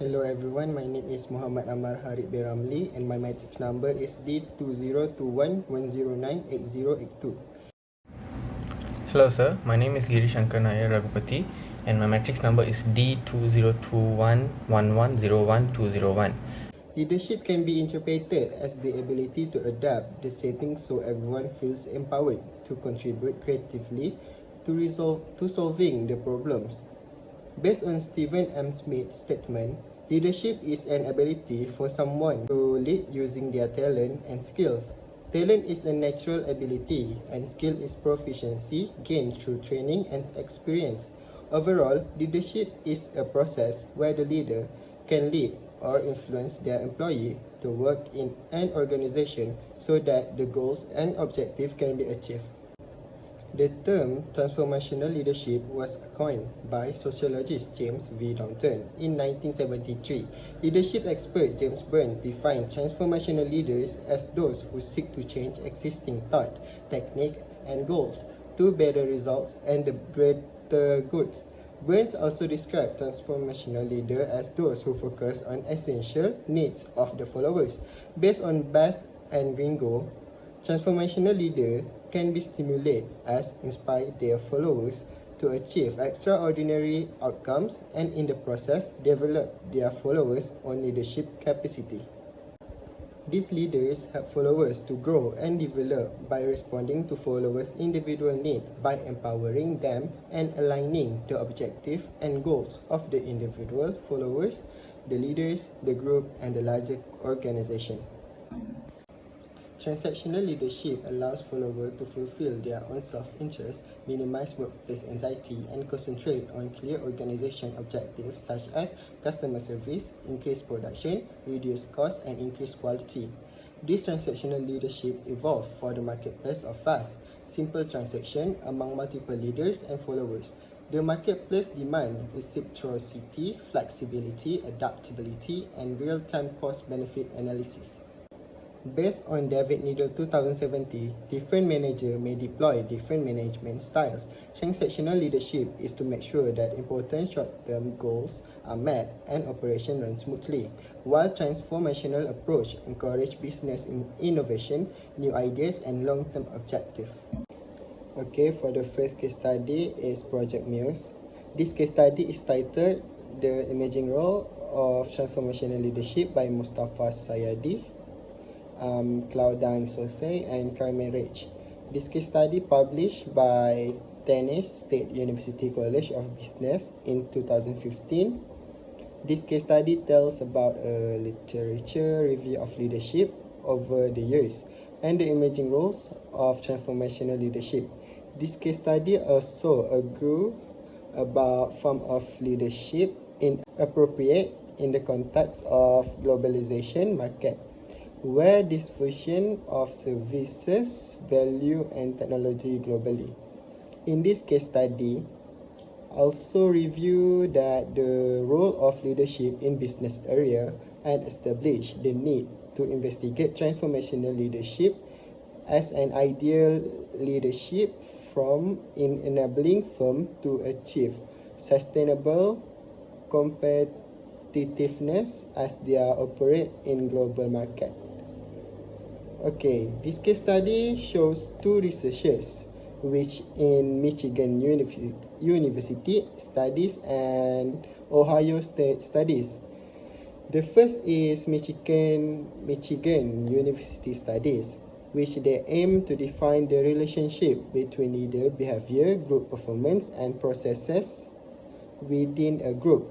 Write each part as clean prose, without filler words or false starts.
Hello everyone, my name is Muhammad Ammar Harith bin Ramli and my matrix number is D202110980882. Hello sir, my name is Ghiri Shanghar Nair Ragupathy and my matrix number is D202111012001. Leadership can be interpreted as the ability to adapt the settings so everyone feels empowered to contribute creatively to solving the problems. Based on Stephen M. Smith's statement, leadership is an ability for someone to lead using their talent and skills. Talent is a natural ability, and skill is proficiency gained through training and experience. Overall, leadership is a process where the leader can lead or influence their employee to work in an organization so that the goals and objectives can be achieved. The term transformational leadership was coined by sociologist James V. Downton in 1973. Leadership expert James Byrne defined transformational leaders as those who seek to change existing thought, technique, and goals to better results and the greater goods. Burns also described transformational leaders as those who focus on essential needs of the followers. Based on Bass and Ringo, transformational leaders can be stimulated as inspire their followers to achieve extraordinary outcomes and in the process develop their followers' own leadership capacity. These leaders help followers to grow and develop by responding to followers' individual needs by empowering them and aligning the objectives and goals of the individual followers, the leaders, the group, and the larger organization. Transactional leadership allows followers to fulfill their own self-interest, minimize workplace anxiety, and concentrate on clear organization objectives such as customer service, increase production, reduce costs, and increase quality. This transactional leadership evolved for the marketplace of fast, simple transaction among multiple leaders and followers. The marketplace demands reciprocity, flexibility, adaptability, and real-time cost-benefit analysis. Based on David Needle 2070, different managers may deploy different management styles. Transactional leadership is to make sure that important short-term goals are met and operation runs smoothly, while transformational approach encourage business innovation, new ideas, and long-term objectives. Okay, for the first case study is Project Muse. This case study is titled The Emerging Role of Transformational Leadership by Mustafa Sayadi, Claudine Sose, and Carmen Rich. This case study published by Tennessee State University College of Business in 2015. This case study tells about a literature review of leadership over the years and the emerging roles of transformational leadership. This case study also argues about form of leadership inappropriate in the context of globalization market, where diffusion of services, value, and technology globally. In this case study, also review that the role of leadership in business area and establish the need to investigate transformational leadership as an ideal leadership in enabling firms to achieve sustainable competitiveness as they operate in global market. Okay, this case study shows two researchers which in Michigan University studies and Ohio State studies. The first is Michigan University studies, which they aim to define the relationship between leader behavior, group performance, and processes within a group.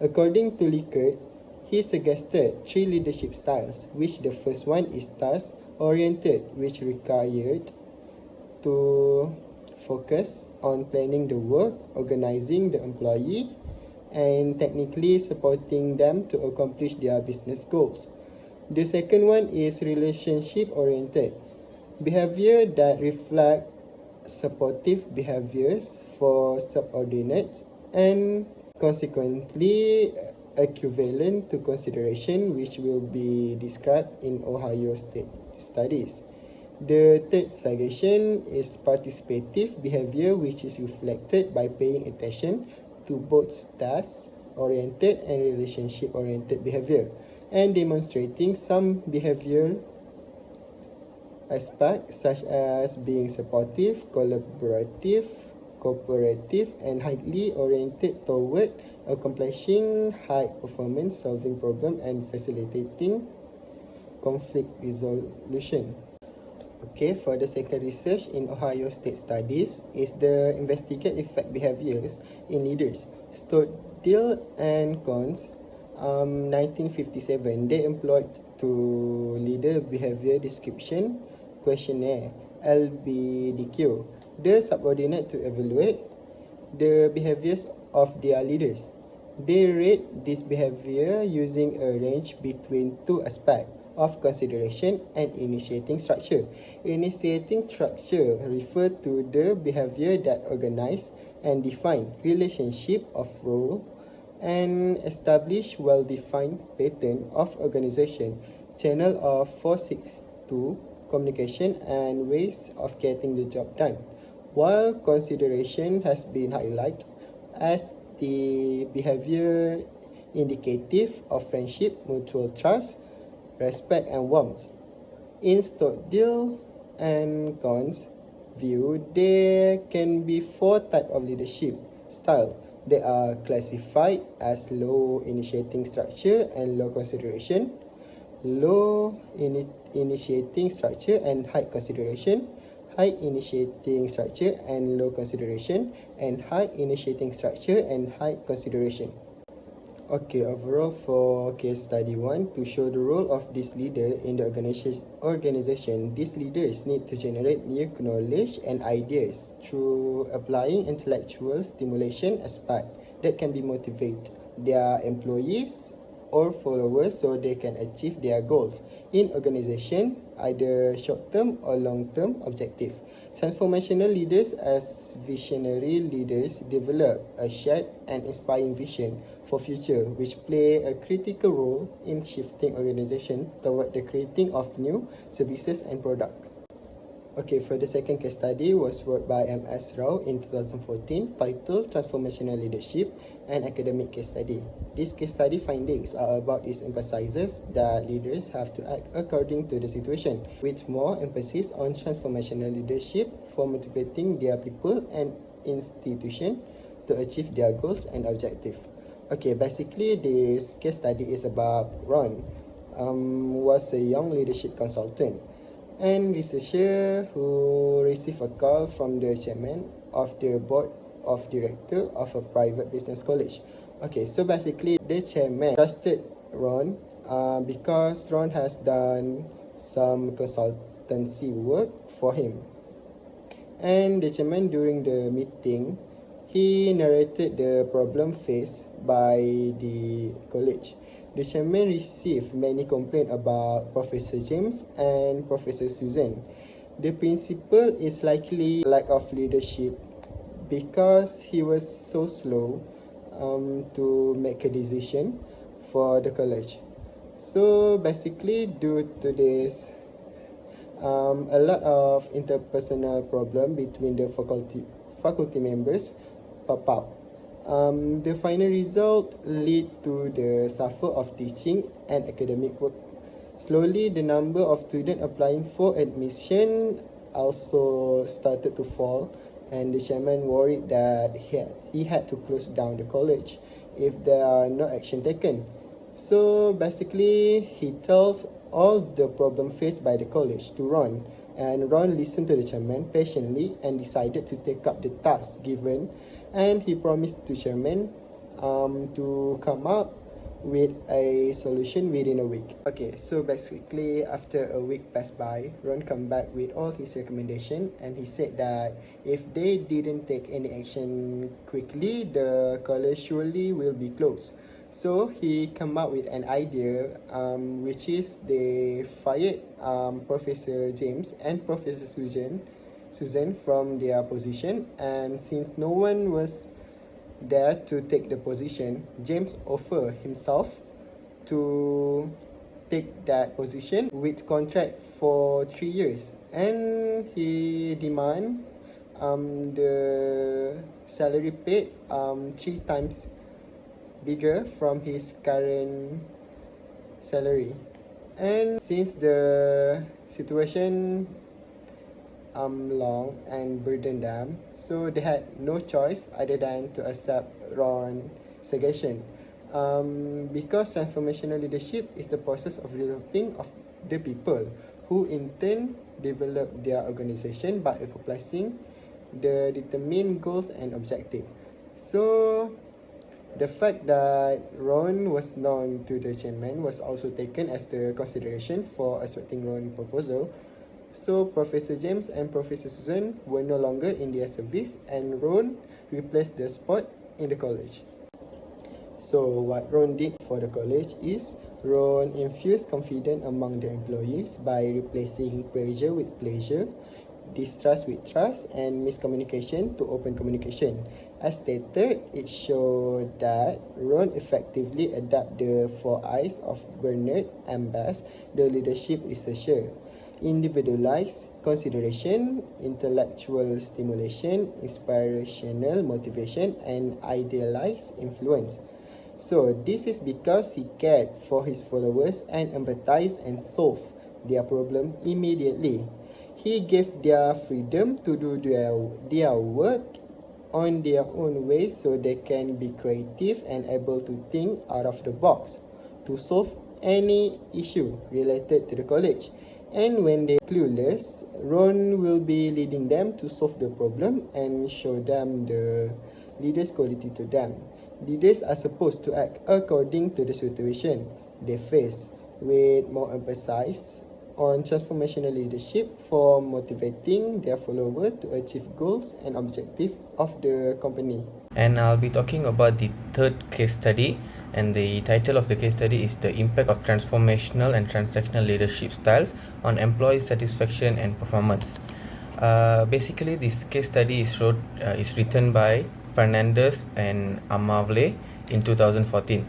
According to Likert, he suggested three leadership styles, which the first one is task-oriented, which required to focus on planning the work, organizing the employee, and technically supporting them to accomplish their business goals. The second one is relationship-oriented, behavior that reflect supportive behaviors for subordinates and consequently equivalent to consideration, which will be described in Ohio State studies. The third suggestion is participative behavior, which is reflected by paying attention to both tasks oriented and relationship oriented behavior, and demonstrating some behavioral aspects such as being supportive, collaborative, cooperative, and highly oriented toward accomplishing high performance, solving problem, and facilitating conflict resolution. Okay, for the second research in Ohio State Studies is the investigate effect behaviors in leaders. Stoddil and Cons, 1957, they employed to leader behavior description questionnaire LBDQ, the subordinate to evaluate the behaviors of their leaders. They rate this behavior using a range between two aspects of consideration and initiating structure. Initiating structure refer to the behavior that organize and define relationship of role and establish well-defined pattern of organization, channel of 462 communication and ways of getting the job done. While consideration has been highlighted as the behavior indicative of friendship, mutual trust, respect, and warmth. In Stoddil and Cons' view, there can be four types of leadership style. They are classified as low initiating structure and low consideration, low initiating structure and high consideration, high initiating structure and low consideration, and high initiating structure and high consideration. Okay, overall for case study 1, to show the role of this leader in the organization, these leaders need to generate new knowledge and ideas through applying intellectual stimulation aspect that can be motivate their employees or followers so they can achieve their goals in organization, either short-term or long-term objective. Transformational leaders as visionary leaders develop a shared and inspiring vision for future which play a critical role in shifting organization toward the creating of new services and products. Okay, for the second case study was wrote by M.S. Rao in 2014, titled Transformational Leadership, an academic case study. This case study findings are about its emphasizes that leaders have to act according to the situation, with more emphasis on transformational leadership for motivating their people and institution to achieve their goals and objectives. Okay, basically this case study is about Ron, was a young leadership consultant and researcher who received a call from the chairman of the board of director of a private business college. Okay, so basically the chairman trusted Ron because Ron has done some consultancy work for him. And the chairman during the meeting, he narrated the problem faced by the college. The chairman received many complaints about Professor James and Professor Susan. The principal is likely lack of leadership because he was so slow to make a decision for the college. So basically, due to this, a lot of interpersonal problem between the faculty members pop up. The final result lead to the suffer of teaching and academic work. Slowly, the number of students applying for admission also started to fall, and the chairman worried that he had to close down the college if there are no action taken. So basically, he tells all the problem faced by the college to Ron, and Ron listened to the chairman patiently and decided to take up the task given, and he promised to chairman to come up with a solution within a week. Okay, so basically after a week passed by, Ron come back with all his recommendation, and he said that if they didn't take any action quickly, the college surely will be closed. So he come up with an idea, which is they fired Professor James and Professor Susan from their position, and since no one was there to take the position, James offered himself to take that position with contract for 3 years, and he demand the salary paid 3 times bigger from his current salary. And since the situation long and burdened them, so they had no choice other than to accept Ron's suggestion. Because transformational leadership is the process of developing of the people who in turn develop their organization by accomplishing the determined goals and objectives. So the fact that Ron was known to the chairman was also taken as the consideration for accepting Ron's proposal. So Professor James and Professor Susan were no longer in their service and Ron replaced their spot in the college. So what Ron did for the college is Ron infused confidence among the employees by replacing pressure with pleasure, distrust with trust, and miscommunication to open communication. As stated, it showed that Ron effectively adapted the 4 I's of Bernard and Bass, the leadership researcher. Individualized consideration, intellectual stimulation, inspirational motivation, and idealized influence. So this is because he cared for his followers and empathized and solved their problem immediately. He gave their freedom to do their work on their own way so they can be creative and able to think out of the box to solve any issue related to the college. And when they're clueless, Ron will be leading them to solve the problem and show them the leader's quality to them. Leaders are supposed to act according to the situation they face, with more emphasis on transformational leadership for motivating their followers to achieve goals and objectives of the company. And I'll be talking about the third case study, and the title of the case study is The Impact of Transformational and Transactional Leadership Styles on Employee Satisfaction and Performance. Basically, this case study is written by Fernandez and Ammar in 2014,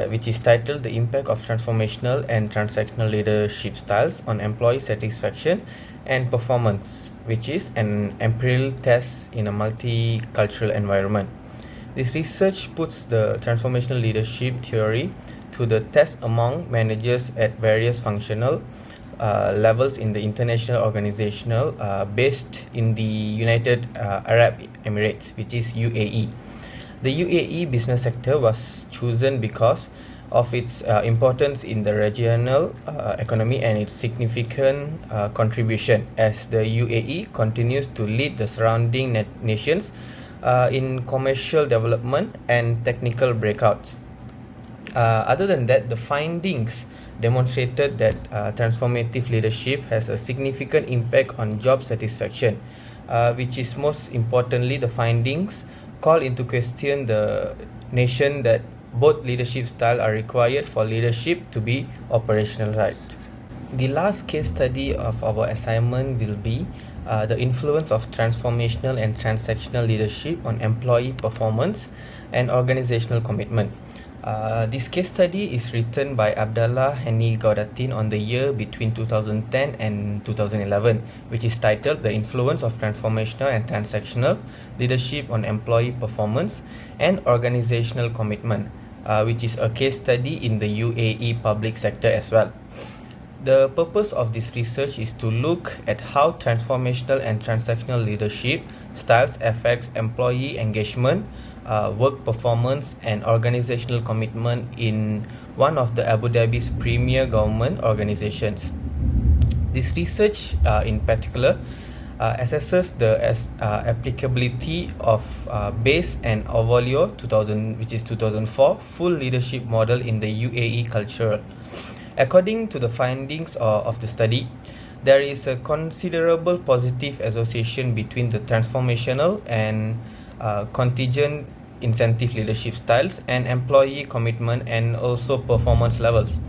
which is titled The Impact of Transformational and Transactional Leadership Styles on Employee Satisfaction and Performance, which is an empirical test in a multicultural environment. This research puts the transformational leadership theory to the test among managers at various functional levels in the international organizational based in the United Arab Emirates, which is UAE. The UAE business sector was chosen because of its importance in the regional economy and its significant contribution as the UAE continues to lead the surrounding nations in commercial development and technical breakouts. Other than that, the findings demonstrated that transformative leadership has a significant impact on job satisfaction, which is most importantly, the findings call into question the notion that both leadership styles are required for leadership to be operationalized. The last case study of our assignment will be the influence of transformational and transactional leadership on employee performance and organizational commitment. This case study is written by Abdallah Hani Gaudatin on the year between 2010 and 2011, which is titled The Influence of Transformational and Transactional Leadership on Employee Performance and Organizational Commitment, which is a case study in the UAE public sector as well. The purpose of this research is to look at how transformational and transactional leadership styles affects employee engagement, work performance, and organizational commitment in one of the Abu Dhabi's premier government organizations. This research in particular assesses the applicability of BASE and Avalio 2000, which is 2004 full leadership model in the UAE culture. According to the findings of the study, there is a considerable positive association between the transformational and contingent incentive leadership styles and employee commitment and also performance levels.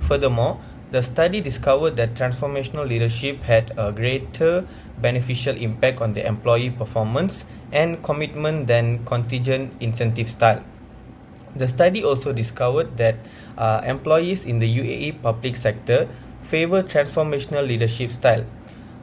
Furthermore, the study discovered that transformational leadership had a greater beneficial impact on the employee performance and commitment than contingent incentive style. The study also discovered that employees in the UAE public sector favor transformational leadership style.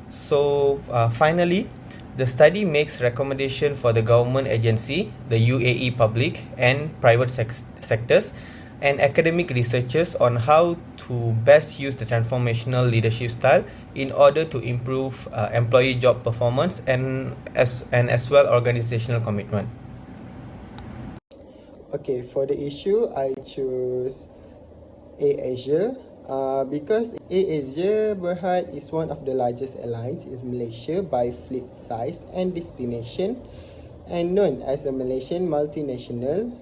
So finally, The study makes recommendation for the government agency, the UAE public and private sectors, and academic researchers on how to best use the transformational leadership style in order to improve employee job performance and as well organizational commitment. Okay, for the issue, I choose AirAsia because AirAsia Berhad is one of the largest airlines in Malaysia by fleet size and destination, and known as a Malaysian multinational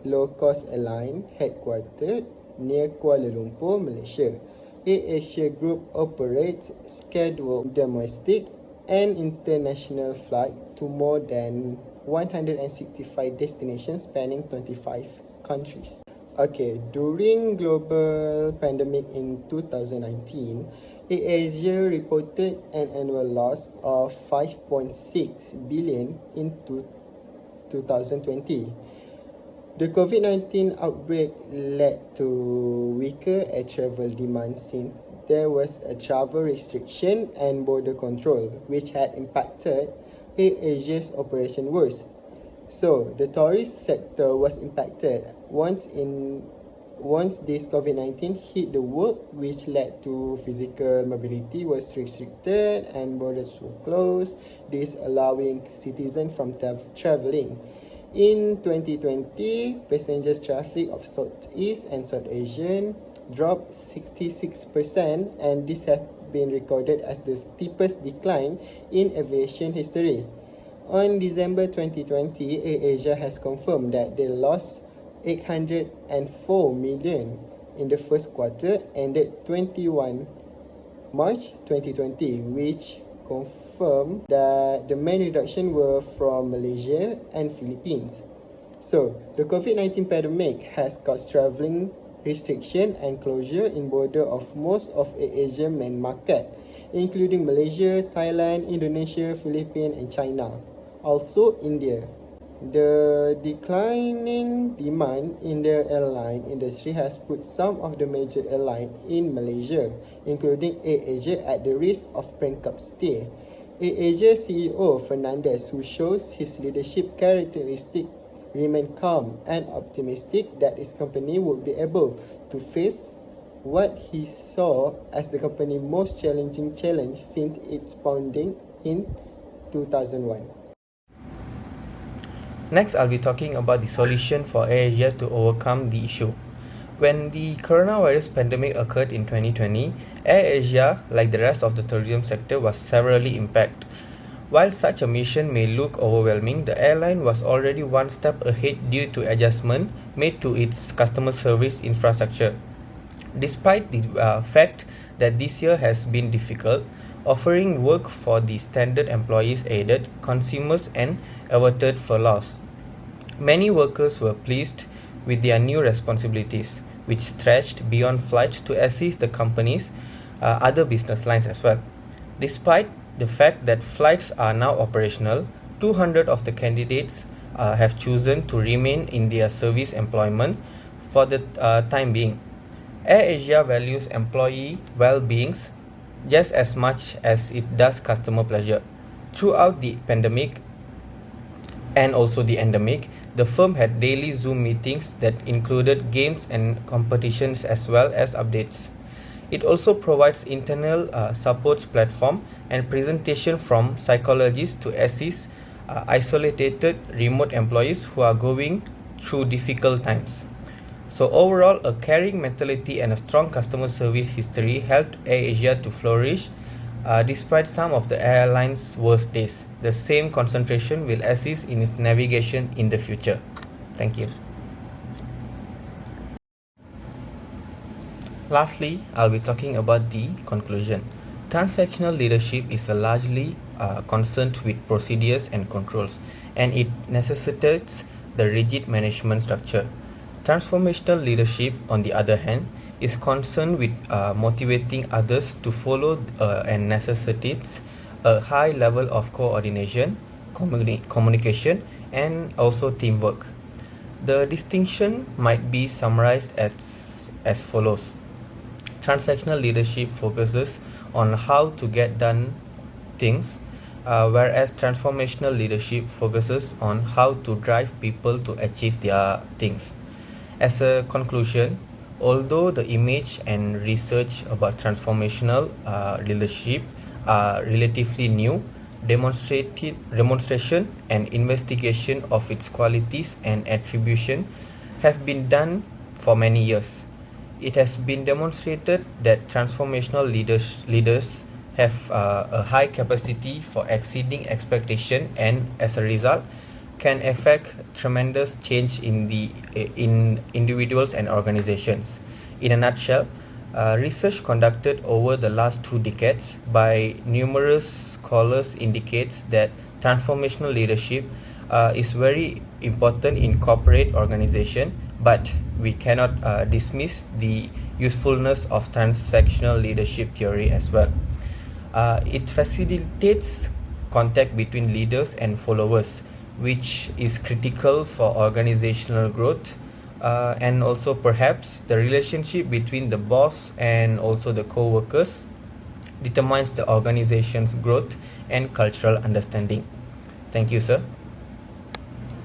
low-cost airline headquartered near Kuala Lumpur, Malaysia. AirAsia Group operates scheduled domestic and international flight to more than 165 destinations spanning 25 countries. Okay, during global pandemic in 2019, AirAsia reported an annual loss of 5.6 billion in 2020. The COVID-19 outbreak led to weaker air travel demand since there was a travel restriction and border control, which had impacted AirAsia's operation worse. So, the tourist sector was impacted once this COVID-19 hit the world, which led to physical mobility was restricted and borders were closed, this allowing citizens from traveling. In 2020, passengers traffic of Southeast and South Asian dropped 66%, and this has been recorded as the steepest decline in aviation history. On December 2020, AirAsia has confirmed that they lost 804 million in the first quarter ended 21 March 2020, which confirmed that the main reduction were from Malaysia and Philippines. So, the COVID-19 pandemic has caused travelling restriction and closure in border of most of AirAsia main market, including Malaysia, Thailand, Indonesia, Philippines and China. Also India. The declining demand in the airline industry has put some of the major airlines in Malaysia, including AirAsia, at the risk of bankruptcy. AirAsia CEO Fernandez, who shows his leadership characteristic, remained calm and optimistic that his company would be able to face what he saw as the company's most challenging challenge since its founding in 2001. Next, I'll be talking about the solution for AirAsia to overcome the issue. When the coronavirus pandemic occurred in 2020, AirAsia, like the rest of the tourism sector, was severely impacted. While such a mission may look overwhelming, the airline was already one step ahead due to adjustment made to its customer service infrastructure. Despite the fact that this year has been difficult, offering work for the standard employees aided consumers and averted furloughs. Many workers were pleased with their new responsibilities, which stretched beyond flights to assist the company's other business lines as well. Despite the fact that flights are now operational, 200 of the candidates have chosen to remain in their service employment for the time being. AirAsia values employee well-being just as much as it does customer pleasure. Throughout the pandemic and also the endemic, the firm had daily Zoom meetings that included games and competitions as well as updates. It also provides internal support platform and presentation from psychologists to assist isolated remote employees who are going through difficult times. So overall, a caring mentality and a strong customer service history helped AirAsia to flourish despite some of the airline's worst days. The same concentration will assist in its navigation in the future. Thank you. Lastly, I'll be talking about the conclusion. Transactional leadership is largely concerned with procedures and controls, and it necessitates the rigid management structure. Transformational leadership, on the other hand, is concerned with motivating others to follow and necessitates a high level of coordination, communication, and also teamwork. The distinction might be summarized as follows. Transactional leadership focuses on how to get done things, whereas transformational leadership focuses on how to drive people to achieve their things. As a conclusion, although the image and research about transformational leadership are relatively new, demonstration and investigation of its qualities and attribution have been done for many years. It has been demonstrated that transformational leaders have a high capacity for exceeding expectation and as a result can affect tremendous change in individuals and organizations. In a nutshell, research conducted over the last 2 decades by numerous scholars indicates that transformational leadership is very important in corporate organization, but we cannot dismiss the usefulness of transactional leadership theory as well. It facilitates contact between leaders and followers, which is critical for organizational growth, and also perhaps the relationship between the boss and also the co-workers determines the organization's growth and cultural understanding. Thank you, sir.